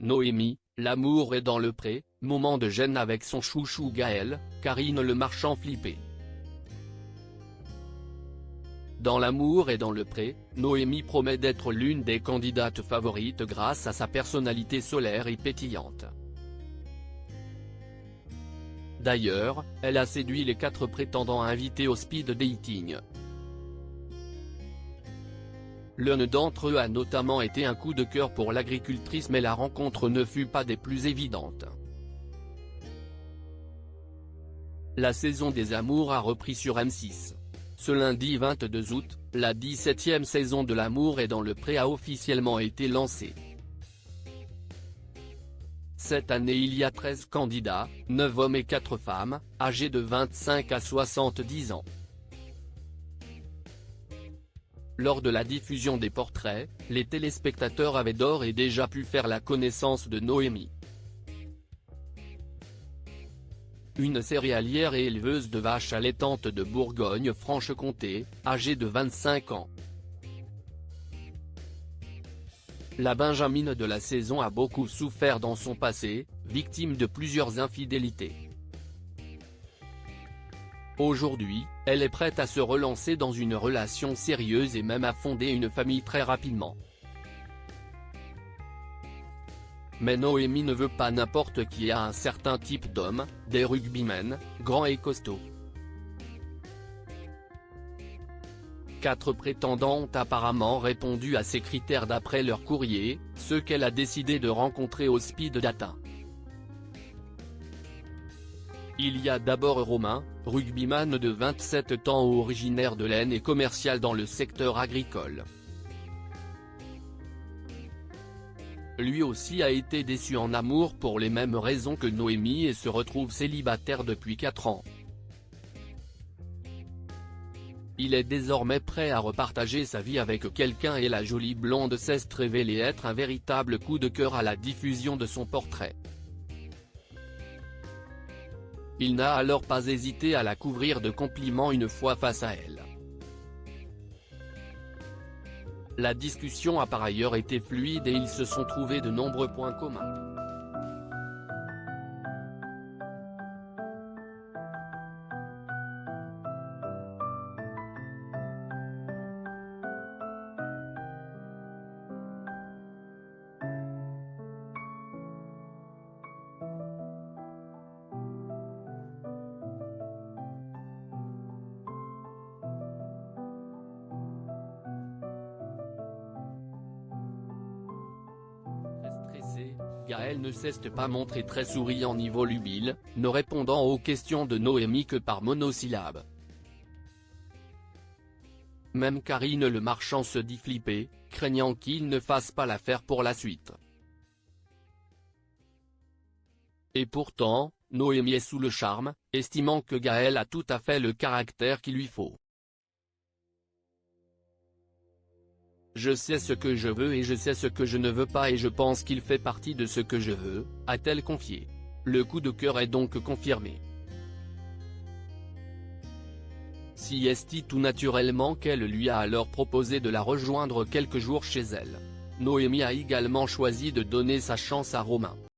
Noémie, l'amour est dans le pré, moment de gêne avec son chouchou Gaël, Karine Le Marchand flippé. Dans l'amour et dans le pré, Noémie promet d'être l'une des candidates favorites grâce à sa personnalité solaire et pétillante. D'ailleurs, elle a séduit les 4 prétendants invités au speed dating. L'un d'entre eux a notamment été un coup de cœur pour l'agricultrice, mais la rencontre ne fut pas des plus évidentes. La saison des amours a repris sur M6. Ce lundi 22 août, la 17e saison de L'amour est dans le pré a officiellement été lancée. Cette année il y a 13 candidats, 9 hommes et 4 femmes, âgés de 25 à 70 ans. Lors de la diffusion des portraits, les téléspectateurs avaient d'ores et déjà pu faire la connaissance de Noémie. Une céréalière et éleveuse de vaches allaitantes de Bourgogne-Franche-Comté, âgée de 25 ans. La benjamine de la saison a beaucoup souffert dans son passé, victime de plusieurs infidélités. Aujourd'hui, elle est prête à se relancer dans une relation sérieuse et même à fonder une famille très rapidement. Mais Noémie ne veut pas n'importe qui à un certain type d'homme, des rugbymen, grands et costauds. 4 prétendants ont apparemment répondu à ces critères d'après leur courrier, ceux qu'elle a décidé de rencontrer au speed dating. Il y a d'abord Romain, rugbyman de 27 ans originaire de l'Aisne et commercial dans le secteur agricole. Lui aussi a été déçu en amour pour les mêmes raisons que Noémie et se retrouve célibataire depuis 4 ans. Il est désormais prêt à repartager sa vie avec quelqu'un et la jolie blonde s'est révélée être un véritable coup de cœur à la diffusion de son portrait. Il n'a alors pas hésité à la couvrir de compliments une fois face à elle. La discussion a par ailleurs été fluide et ils se sont trouvés de nombreux points communs. Stressé, Gaël ne s'est pas montré très souriant ni volubile, ne répondant aux questions de Noémie que par monosyllabes. Même Karine Le Marchand se dit flippée, craignant qu'il ne fasse pas l'affaire pour la suite. Et pourtant, Noémie est sous le charme, estimant que Gaël a tout à fait le caractère qu'il lui faut. Je sais ce que je veux et je sais ce que je ne veux pas et je pense qu'il fait partie de ce que je veux, a-t-elle confié. Le coup de cœur est donc confirmé. Si est tout naturellement qu'elle lui a alors proposé de la rejoindre quelques jours chez elle. Noémie a également choisi de donner sa chance à Romain.